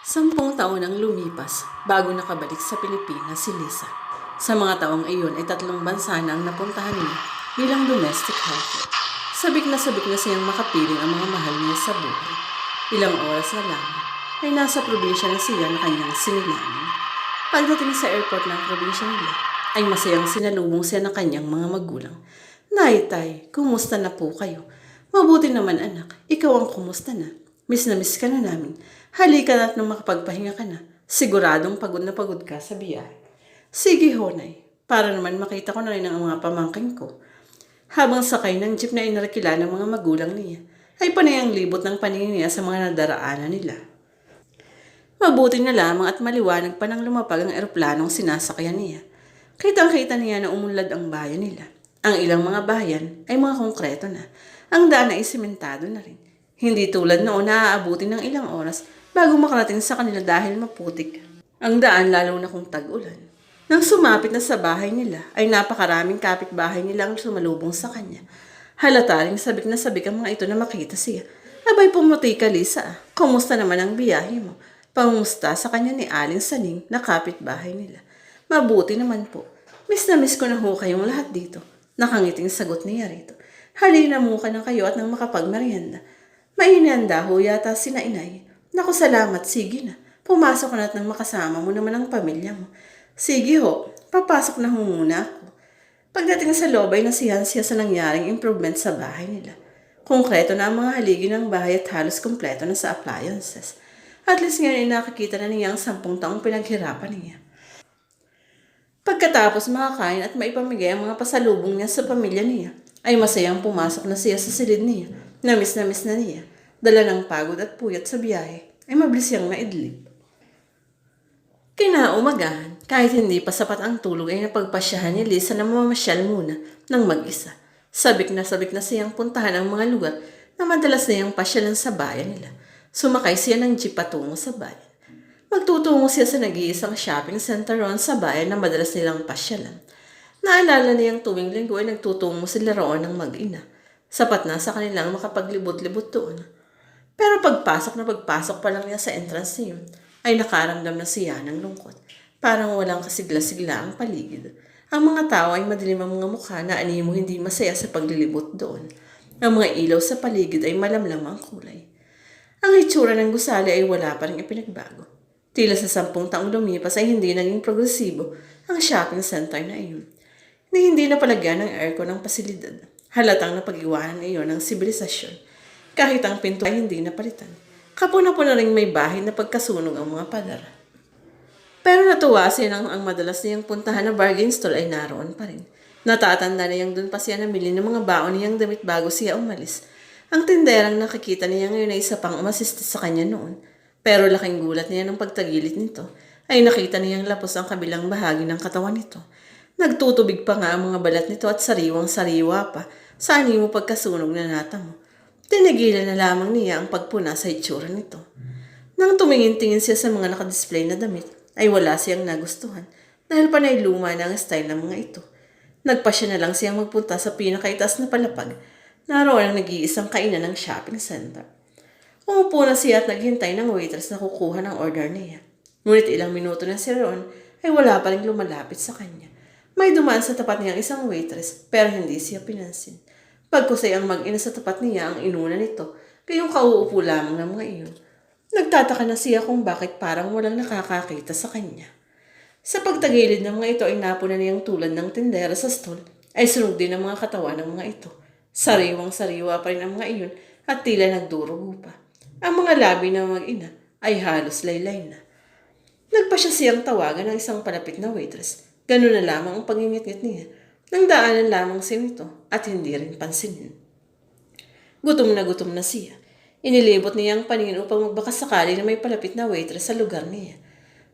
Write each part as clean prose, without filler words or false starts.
10 taon ang lumipas bago nakabalik sa Pilipinas si Lisa. Sa mga taong iyon ay 3 bansa na ang napuntahan niya bilang domestic helper. Sabik na siyang makapiling ang mga mahal niya sa buhay. Ilang oras na lang ay nasa probinsya na siya na kanyang sinilangan. Pagdating sa airport ng probinsya nila ay masayang sinalubong siya ng kanyang mga magulang. Nay, tay, kumusta na po kayo? Mabuti naman anak, ikaw ang kumusta na? Miss na miss ka na namin. Halika na at nang makapagpahinga ka na. Siguradong pagod na pagod ka sa biyahe. Sige honay, para naman makita ko na rin ang mga pamangkin ko. Habang sakay ng jeep na inarakila ng mga magulang niya, ay panay ang libot ng paningin niya sa mga nadaraanan nila. Mabuti na lamang at maliwanag pa nang lumapag ang eroplanong sinasakyan niya. Kitang-kita niya na umunlad ang bayan nila. Ang ilang mga bayan ay mga konkreto na. Ang daan ay simentado na rin. Hindi tulad noon na aabutin ng ilang oras bago makarating sa kanila dahil maputik ang daan lalo na kung tag-ulan. Nang sumapit na sa bahay nila ay napakaraming kapitbahay nila ang sumalubong sa kanya. Halata ring sabik na sabik ang mga ito na makita siya. Abay pumuti ka Lisa, kumusta naman ang biyahe mo? Pangumusta sa kanya ni Aling Saning na kapitbahay nila. Mabuti naman po. Miss na miss ko na ho kayong lahat dito. Nakangiting sagot niya rito. Halina mukha na kayo at nang makapagmerienda. Mainihanda ho yata sina inay. Naku salamat, sige na. Pumasok na at nang makasama mo naman ang pamilya mo. Sige ho, papasok na ho muna ako. Pagdating sa loob ay nasiyahan siya sa nangyaring improvement sa bahay nila. Konkreto na ang mga haligi ng bahay at halos kompleto na sa appliances. At least ngayon ay nakikita na niya ang 10 taong pinaghirapan niya. Pagkatapos makakain at maipamigay ang mga pasalubong niya sa pamilya niya, ay masayang pumasok na siya sa silid niya. Na miss na niya. Dala ng pagod at puyat sa biyahe, ay mabilis siyang naidlip. Kinaumagahan, kahit hindi pa sapat ang tulog ay napagpasyahan ni Lisa na mamasyal muna ng mag-isa. Sabik na siyang puntahan ang mga lugar na madalas na yung pasyalan sa bayan nila. Sumakay siya ng jeep patungo sa bayan. Magtutungo siya sa nag-iisang shopping center roon sa bayan na madalas nilang pasyalan. Naalala niyang tuwing linggo ay nagtutungo sila roon ng mag-ina. Sapat na sa kanilang makapaglibot-libot doon. Pero pagpasok pa lang niya sa entrance niyon, ay nakaramdam na siya ng lungkot. Parang walang kasigla-sigla ang paligid. Ang mga tao ay madilim ang mga mukha na animo hindi masaya sa paglilibot doon. Ang mga ilaw sa paligid ay malamlam ang kulay. Ang hitsura ng gusali ay wala pa rin ipinagbago. Tila sa 10 taong lumipas ay hindi naging progresibo ang shopping center na iyon. Hindi na palagyan ng aircon ng pasilidad. Halatang napag-iwanan iyon ng sibilisasyon. Kahit ang pinto ay hindi napalitan. Kapuna-puna ring may bahay na pagkasunog ang mga pader. Pero natuwa siya nang ang madalas niyang puntahan na bargain store ay naroon pa rin. Natatanda niyang doon pa siya namili ng mga baon niyang damit bago siya umalis. Ang tinderang nakikita niya ngayon ay isa pang umasiste sa kanya noon. Pero laking gulat niya nang pagtagilid nito ay nakita niyang lapos ang kabilang bahagi ng katawan nito. Nagtutubig pa nga ang mga balat nito at sariwang-sariwa pa sa animo pagkasunog na natamo. Tinigilan na lamang niya ang pagpuna sa itsura nito. Nang tumingin-tingin siya sa mga nakadisplay na damit, ay wala siyang nagustuhan dahil panay luma na ang style ng mga ito. Nagpasya na lang siyang magpunta sa pinakaitaas na palapag. Naroon ang nag-iisang kainan ng shopping center. Umupo na siya at naghintay ng waitress na kukuha ng order niya. Ngunit ilang minuto na siya roon ay wala pa rin lumalapit sa kanya. May dumaan sa tapat niyang isang waitress pero hindi siya pinansin. Pagkusay ang mag-ina sa tapat niya ang inuna nito, kayong kauupo lamang ng mga iyon. Nagtataka na siya kung bakit parang walang nakakakita sa kanya. Sa pagtagilid ng mga ito ay napuna niyang tulad ng tindera sa stall ay sunog din ang mga katawan ng mga ito. Sariwang-sariwa pa rin ang mga iyon at tila nagdurugo pa. Ang mga labi ng mag-ina ay halos laylay na. Nagpa siyang tawagan ng isang palapit na waitress. Ganun na lamang ang pangingit-ngit niya. Nang daanan lamang siya nito at hindi rin pansinin. Gutom na siya. Inilibot niya ang paningin upang magbakas sakali na may palapit na waitress sa lugar niya.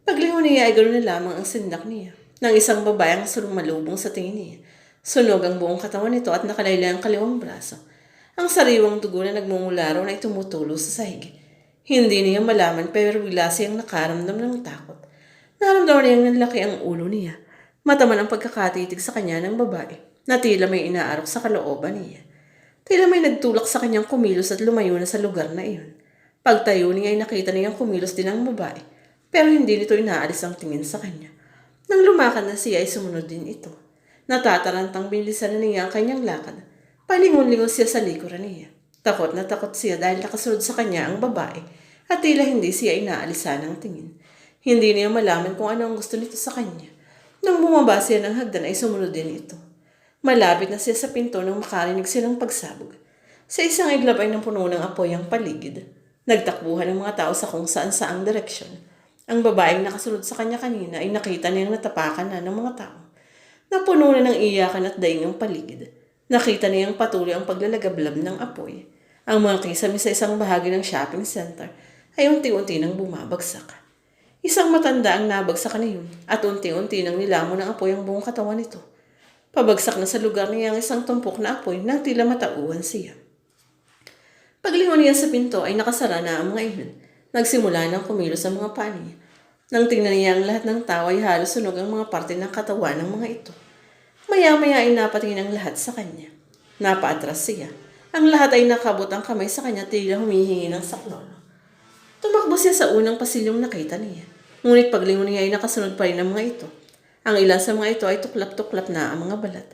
Paglingon niya ay ganoon na lamang ang sindak niya. Nang isang babae ang sumalubong sa tingin niya. Sunog ang buong katawan nito at nakalaylay ang kaliwang braso. Ang sariwang dugo na nagmumula raw na tumutulo sa sahig. Hindi niya malaman pero bigla siyang nakaramdam ng takot. Naramdaman niyang nanlaki ang ulo niya. Mataman ang pagkakatitig sa kanya ng babae na tila may inaarok sa kalooban niya. Tila may nagtulak sa kanyang kumilos at lumayo na sa lugar na iyon. Pagtayo niya ay nakita niyang kumilos din ang babae, pero hindi nito inaalis ang tingin sa kanya. Nang lumakad na siya ay sumunod din ito. Natatarantang bilisan na niya ang kanyang lakad. Palingon-lingon siya sa likuran niya. Takot na takot siya dahil nakasunod sa kanya ang babae at tila hindi siya inaalisan ng tingin. Hindi niya malaman kung ano ang gusto nito sa kanya. Nang bumaba siya ng hagdan ay sumunod din ito. Malapit na siya sa pinto nang makarinig silang pagsabog. Sa isang iglap ay napuno ng apoy ang paligid. Nagtakbuhan ang mga tao sa kung saan saang direksyon. Ang babaeng nakasunod sa kanya kanina ay nakita niyang natapakan na ng mga tao. Napuno na ng iyakan at daing ang paligid. Nakita niyang patuloy ang paglalagablab ng apoy. Ang mga kisame sa isang bahagi ng shopping center ay unti-unti nang bumabagsak. Isang matanda ang nabagsak na yun at unti-unti nang nilamon ng apoy ang buong katawan nito. Pabagsak na sa lugar niya ang isang tumpok na apoy na tila matauhan siya. Paglingon niya sa pinto ay nakasara na ang mga iyon. Nagsimula nang kumilos ang mga paa niya. Nang tingnan niya ang lahat ng tao ay halos sunog ang mga parte ng katawan ng mga ito. Maya-maya ay napatingin ang lahat sa kanya. Napaatras siya. Ang lahat ay nakabot ang kamay sa kanya tila humihingi ng saklolo. Tumakbo siya sa unang pasilyong nakita niya. Ngunit paglingon niya ay nakasunod pa rin ang mga ito. Ang ilan sa mga ito ay tuklap-tuklap na ang mga balat.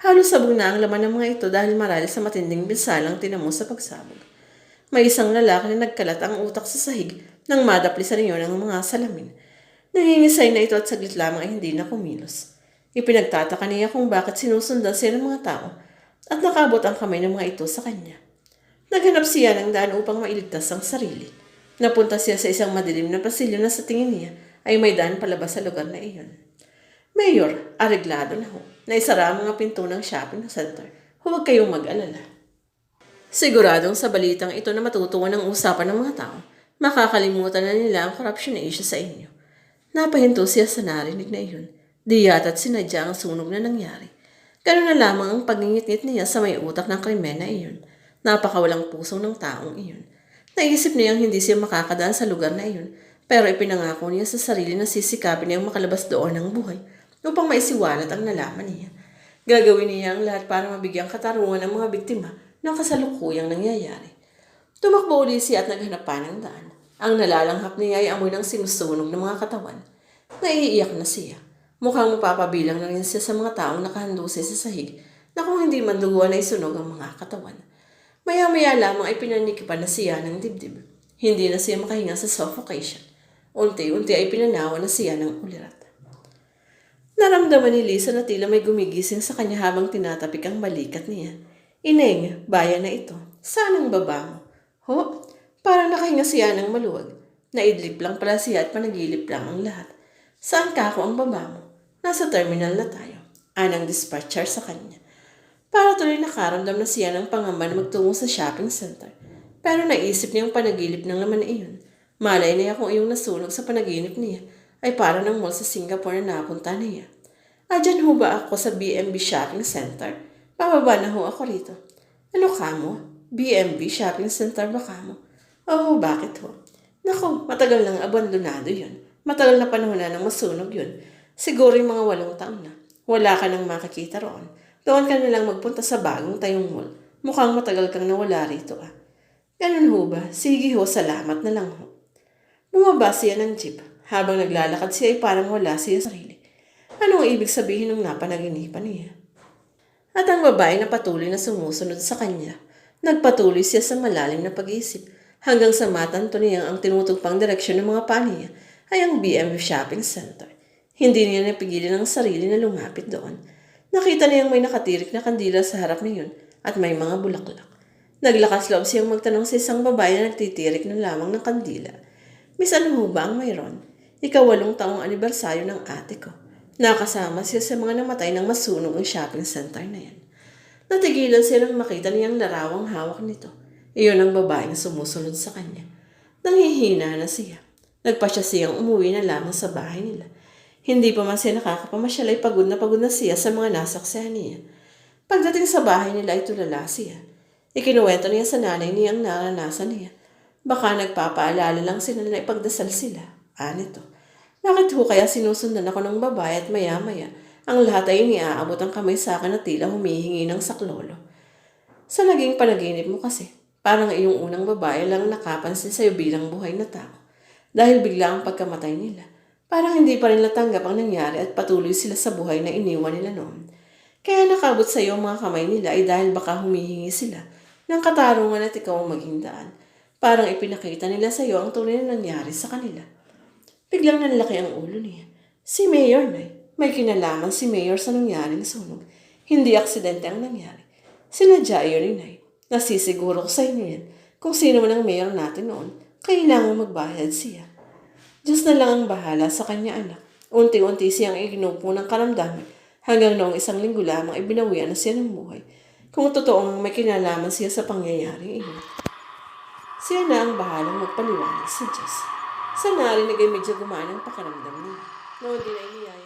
Halos sabog na ang laman ng mga ito dahil marahil sa matinding binsalang tinamo sa pagsabog. May isang lalaki na nagkalat ang utak sa sahig nang madaplisan niyo ng mga salamin. Nangingisay na ito at saglit lamang ay hindi na kumilos. Ipinagtataka niya kung bakit sinusundan siya ng mga tao at nakabot ang kamay ng mga ito sa kanya. Naghanap siya ng daan upang mailigtas ang sarili. Napunta siya sa isang madilim na pasilyo na sa tingin niya ay may daan palabas sa lugar na iyon. Mayor, areglado na ho. Naisara ang mga pinto ng shopping center. Huwag kayong mag-alala. Siguradong sa balitang ito na matutuwa ng usapan ng mga tao, makakalimutan na nila ang corruption issue sa inyo. Napahinto siya sa narinig na iyon. Di yata't sinadya ang sunog na nangyari. Ganun na lamang ang pagngingit-ngit niya sa may utak ng krimen na iyon. Napakawalang puso ng taong iyon. Naisip niyang hindi siya makakadaan sa lugar na iyon, pero ipinangako niya sa sarili na sisikapin niyang makalabas doon ng buhay upang maisiwalat ang nalaman niya. Gagawin niya ang lahat para mabigyang katarungan ng mga biktima ng kasalukuyang nangyayari. Tumakbo ulit siya at naghanap pa ng daan. Ang nalalanghap niya ay amoy ng sinusunog ng mga katawan. Naiiyak na siya. Mukhang mapapabilang na rin siya sa mga taong nakahandusay sa sahig na kung hindi man luguan ay sunog ang mga katawan. Maya-maya lamang ay pinanikipan na siya ng dibdib. Hindi na siya makahinga sa suffocation. Unti-unti ay pinanawa na siya ng ulirat. Naramdaman ni Lisa na tila may gumigising sa kanya habang tinatapik ang balikat niya. Ineng, bayan na ito. Saan ang baba mo? Ho? Parang nakahinga siya ng maluwag. Naidlip lang pala siya at panagilip lang ang lahat. Saan ka ako ang baba mo? Nasa terminal na tayo. Anang dispatcher sa kanya. Para tuloy nakaramdam na siya ng pangamba na magtungo sa shopping center. Pero naisip niya ang panagilip ng laman na iyon. Malay niya kung iyong nasunog sa panaginip niya ay para ng mall sa Singapore na napunta niya. Dyan ho ba ako sa BMB Shopping Center? Pababa na ho ako rito. Ano ka mo? BMB Shopping Center ba ka mo? Oh, bakit ho? Naku, matagal nang abandonado yun. Matagal na panahon na nang masunog yun. Siguro yung mga 8 taon na. Wala ka nang makakita roon. Doon ka nilang magpunta sa bagong tayong mall. Mukhang matagal kang nawala rito ah. Ganun ho ba? Sige ho, salamat na lang ho. Bumaba siya ng jeep. Habang naglalakad siya ay parang wala siya sa sarili. Anong ibig sabihin ng napanaginipan niya? At ang babae na patuloy na sumusunod sa kanya. Nagpatuloy siya sa malalim na pag-iisip hanggang sa matanto niya ang tinutugpang direksyon ng mga paa niya ay ang BMW Shopping Center. Hindi niya napigilan ang sarili na lumapit doon. Nakita niyang may nakatirik na kandila sa harap niyon at may mga bulaklak. Naglakas loob siyang magtanong sa isang babae na nagtitirik na lamang ng kandila. Miss, ano ho ba ang mayroon? Ika-8 taong anibersaryo ng ate ko. Nakasama siya sa mga namatay ng masunog ang shopping center na yan. Natigilan siya nang makita niyang larawang hawak nito. Iyon ang babaeng sumusunod sa kanya. Nanghihina na siya. Nagpasya siyang umuwi na lamang sa bahay nila. Hindi pa man siya nakakapamasyal ay pagod na siya sa mga nasaksihan niya. Pagdating sa bahay nila ay tulala siya. Ikinuwento niya sa nanay niya ang naranasan niya. Baka nagpapaalala lang sila na ipagdasal sila. Anito. Bakit ho kaya sinusundan ako ng babae at maya-maya ang lahat ay iniaabot ang kamay sa akin na tila humihingi ng saklolo? Sa naging panaginip mo kasi, Parang iyong unang babae lang nakapansin sa'yo bilang buhay na tao. Dahil bigla ang pagkamatay nila. Parang hindi pa rin natanggap ang nangyari at patuloy sila sa buhay na iniwan nila noon. Kaya nakabot sa iyo ang mga kamay nila ay dahil baka humihingi sila ng katarungan at ikaw ang maging daan. Parang ipinakita nila sa iyo ang tunay na nangyari sa kanila. Biglang nanlaki ang ulo niya. Si Mayor, Nay. May kinalaman si Mayor sa nangyaring sunog. Hindi aksidente ang nangyari. Sinadya iyon ni Nay. Nasisiguro ko sa inyo yan. Kung sino man ang mayor natin noon, kailangan magbayad siya. Diyos na lang ang bahala sa kanya anak. Unti-unti siyang iginupo ng karamdaman hanggang noong 1 linggo lamang ibinawian na siya ng buhay. Kung totoong may kinalaman siya sa pangyayaring iyon. Siya na ang bahalang magpaliwanag sa Diyos. Sa narinig ay medyo gumaan ang pakiramdam niya. Noon din ay niyaya